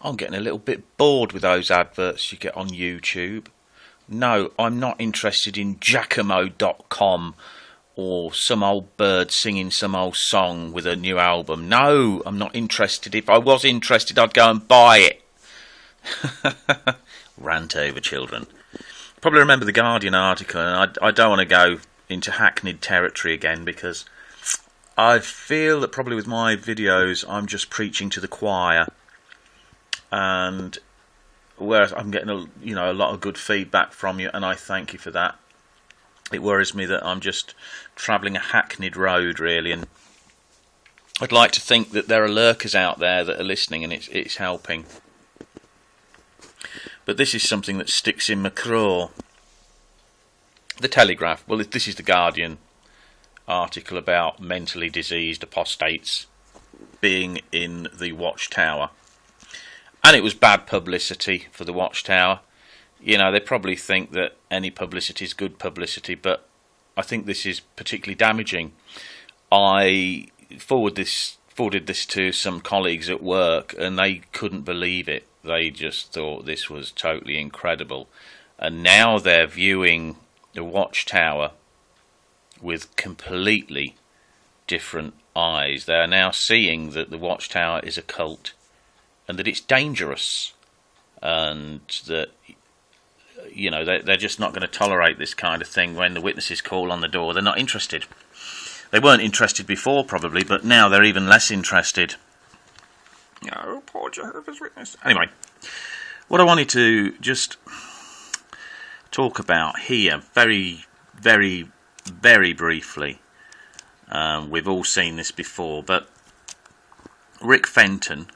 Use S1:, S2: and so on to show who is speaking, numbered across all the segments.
S1: I'm getting a little bit bored with those adverts you get on YouTube. No, I'm not interested in Giacomo.com or some old bird singing some old song with a new album. No, I'm not interested. If I was interested, I'd go and buy it. Rant over, children. Probably remember the Guardian article, and I don't want to go into hackneyed territory again, because I feel that probably with my videos I'm just preaching to the choir, and whereas I'm getting a lot of good feedback from you, and I thank you for that. It worries me that I'm just travelling a hackneyed road, really, and I'd like to think that there are lurkers out there that are listening, and it's helping. But this is something that sticks in my craw. The Telegraph. Well, this is the Guardian article about mentally diseased apostates being in the Watchtower. And it was bad publicity for the Watchtower. You know, they probably think that any publicity is good publicity, but I think this is particularly damaging. I forwarded this to some colleagues at work, and they couldn't believe it. They just thought this was totally incredible. And now they're viewing the Watchtower with completely different eyes. They are now seeing that the Watchtower is a cult, and that it's dangerous, and that, you know, they're just not going to tolerate this kind of thing. When the witnesses call on the door, they're not interested. They weren't interested before, probably, but now they're even less interested. Oh, poor Jehovah's Witness. Anyway, what I wanted to just talk about here, very, very, very briefly, we've all seen this before, but Rick Fenton,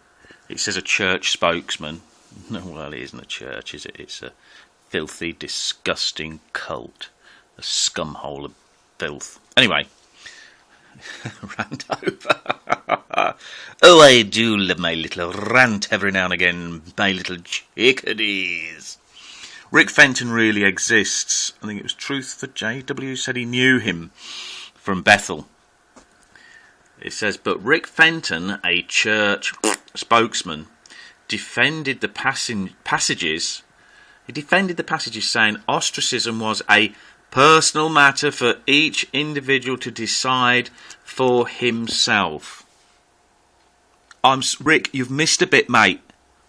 S1: it says a church spokesman. Well, it isn't a church, is it? It's a filthy, disgusting cult, a scumhole of filth. Anyway, rant over. Oh, I do love my little rant every now and again, my little chickadees. Rick Fenton really exists. I think it was Truthful JW said he knew him from Bethel. It says, but Rick Fenton, a church spokesman, defended the passages. He defended the passages, saying ostracism was a personal matter for each individual to decide for himself. Rick, you've missed a bit, mate.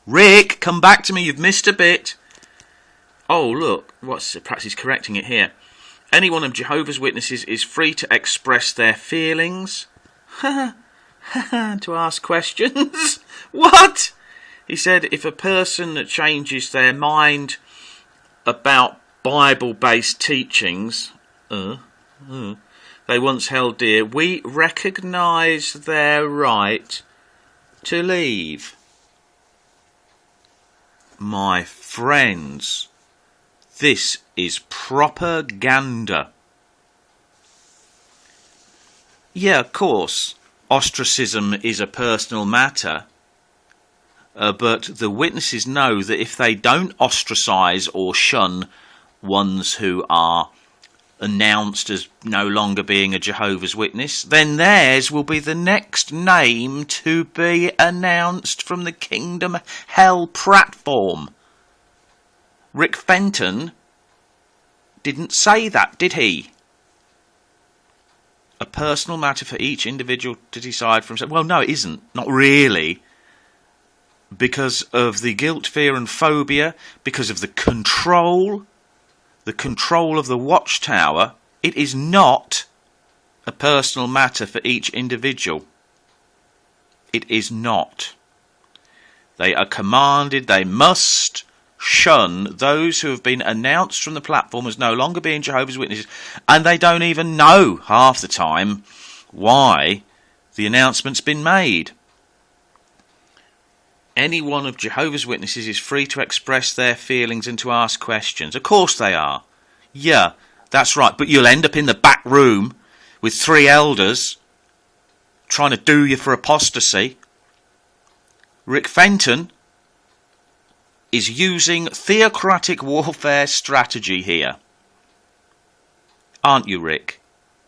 S1: Rick, come back to me. You've missed a bit. Oh, look. Perhaps he's correcting it here. Any one of Jehovah's Witnesses is free to express their feelings. To ask questions. What? He said if a person changes their mind about Bible-based teachings they once held dear, we recognise their right to leave. My friends, this is propaganda. Yeah, of course, ostracism is a personal matter, but the witnesses know that if they don't ostracise or shun ones who are announced as no longer being a Jehovah's Witness, then theirs will be the next name to be announced from the Kingdom Hell platform. Rick Fenton didn't say that, did he? A personal matter for each individual to decide for himself. Well, no, it isn't. Not really. Because of the guilt, fear and phobia, because of the control of the Watchtower, it is not a personal matter for each individual. It is not. They are commanded, they must shun those who have been announced from the platform as no longer being Jehovah's Witnesses, and they don't even know half the time why the announcement's been made. Any one of Jehovah's Witnesses is free to express their feelings and to ask questions. Of course they are. Yeah, that's right. But you'll end up in the back room with 3 elders trying to do you for apostasy. Rick Fenton is using theocratic warfare strategy here. Aren't you, Rick?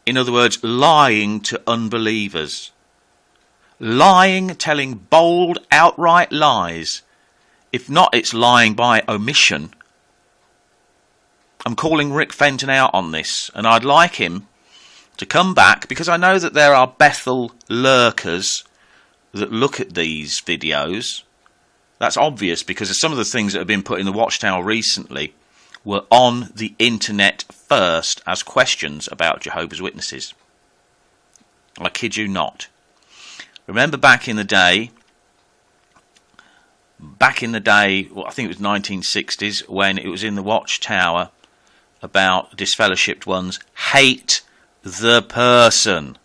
S1: In other words, lying to unbelievers. Lying, telling bold, outright lies If not, it's lying by omission. I'm calling Rick Fenton out on this, and I'd like him to come back, because I know that there are Bethel lurkers that look at these videos. That's obvious, because of some of the things that have been put in the Watchtower recently were on the internet first as questions about Jehovah's Witnesses. I kid you not. Remember back in the day, well, I think it was 1960s, when it was in the Watchtower about disfellowshipped ones hate the person.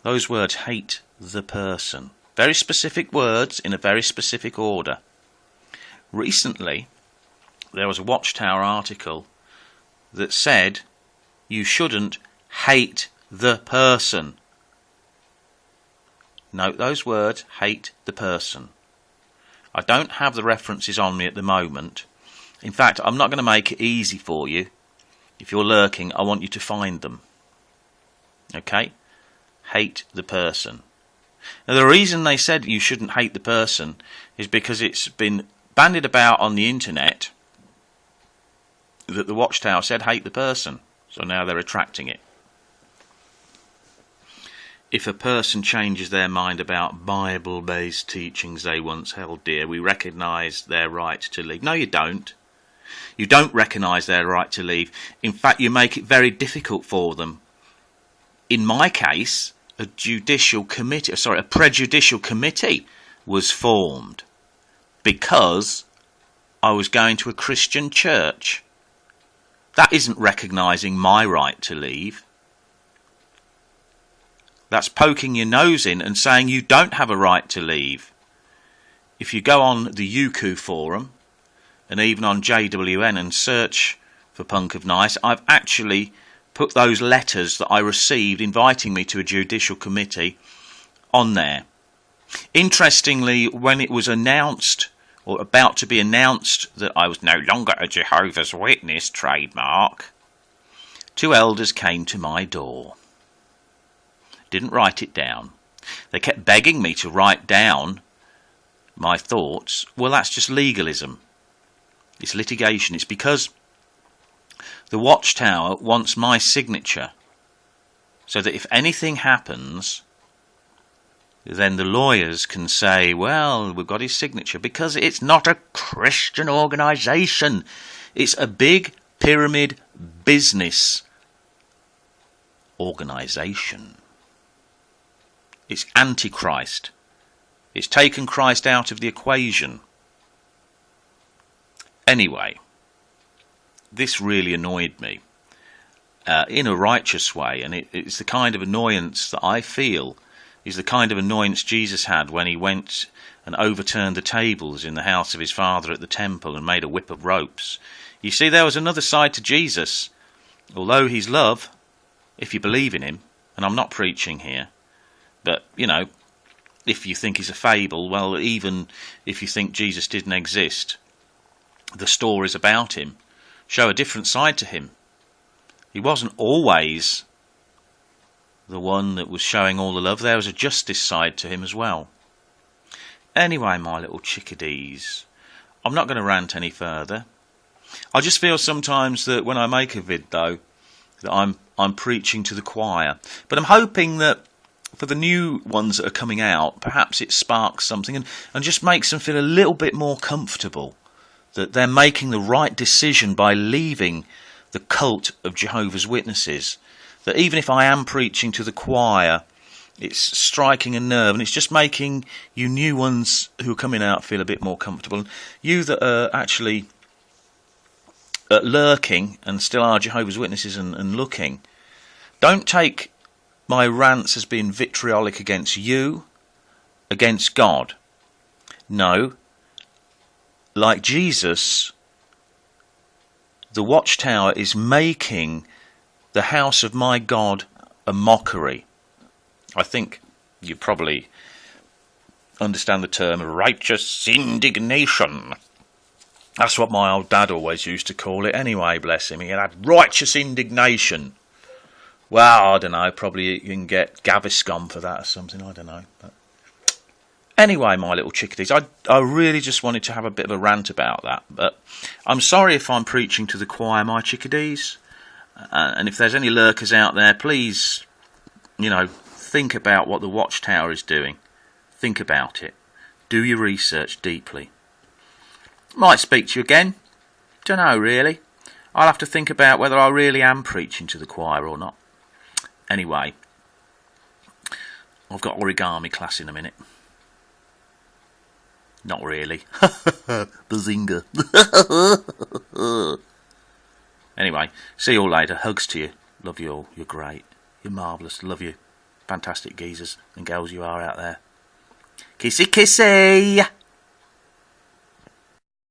S1: Those words, hate the person. Very specific words in a very specific order. Recently, there was a Watchtower article that said you shouldn't hate the person. Note those words, hate the person. I don't have the references on me at the moment. In fact, I'm not going to make it easy for you. If you're lurking, I want you to find them. Okay? Hate the person. Now, the reason they said you shouldn't hate the person is because it's been bandied about on the internet that the Watchtower said hate the person. So now they're retracting it. If a person changes their mind about Bible-based teachings they once held dear, we recognise their right to leave. No, you don't. You don't recognise their right to leave. In fact, you make it very difficult for them. In my case, a prejudicial committee was formed because I was going to a Christian church. That isn't recognising my right to leave. That's poking your nose in and saying you don't have a right to leave. If you go on the UQ forum and even on JWN and search for Punk of Nice, I've actually put those letters that I received inviting me to a judicial committee on there. Interestingly, when it was announced, or about to be announced, that I was no longer a Jehovah's Witness trademark, 2 elders came to my door. Didn't write it down. They kept begging me to write down my thoughts. Well, that's just legalism. It's litigation. It's because the Watchtower wants my signature, so that if anything happens, then the lawyers can say, well, we've got his signature, because it's not a Christian organisation. It's a big pyramid business organisation. It's antichrist. It's taken Christ out of the equation. Anyway, this really annoyed me in a righteous way, and it's the kind of annoyance that I feel is the kind of annoyance Jesus had when he went and overturned the tables in the house of his father at the temple and made a whip of ropes. You see, there was another side to Jesus. Although he's love, if you believe in him, and I'm not preaching here, but, you know, if you think he's a fable, well, even if you think Jesus didn't exist, the stories about him show a different side to him. He wasn't always the one that was showing all the love. There was a justice side to him as well. Anyway, my little chickadees, I'm not going to rant any further. I just feel sometimes that when I make a vid, though, that I'm preaching to the choir. But I'm hoping that for the new ones that are coming out, perhaps it sparks something and just makes them feel a little bit more comfortable that they're making the right decision by leaving the cult of Jehovah's Witnesses. That even if I am preaching to the choir, it's striking a nerve, and it's just making you new ones who are coming out feel a bit more comfortable. And you that are actually lurking and still are Jehovah's Witnesses and looking, don't take my rants as being vitriolic against you, against God. No, like Jesus, the Watchtower is making the house of my God a mockery. I think you probably understand the term righteous indignation. That's what my old dad always used to call it anyway, bless him. He had righteous indignation. Well, I don't know, probably you can get Gaviscon for that or something, I don't know. But Anyway, my little chickadees, I really just wanted to have a bit of a rant about that. But I'm sorry if I'm preaching to the choir, my chickadees. And if there's any lurkers out there, please, you know, think about what the Watchtower is doing. Think about it. Do your research deeply. Might speak to you again. Don't know, really. I'll have to think about whether I really am preaching to the choir or not. Anyway, I've got origami class in a minute. Not really. Bazinga. Anyway, see you all later. Hugs to you. Love you all. You're great. You're marvellous. Love you. Fantastic geezers and girls you are out there. Kissy kissy.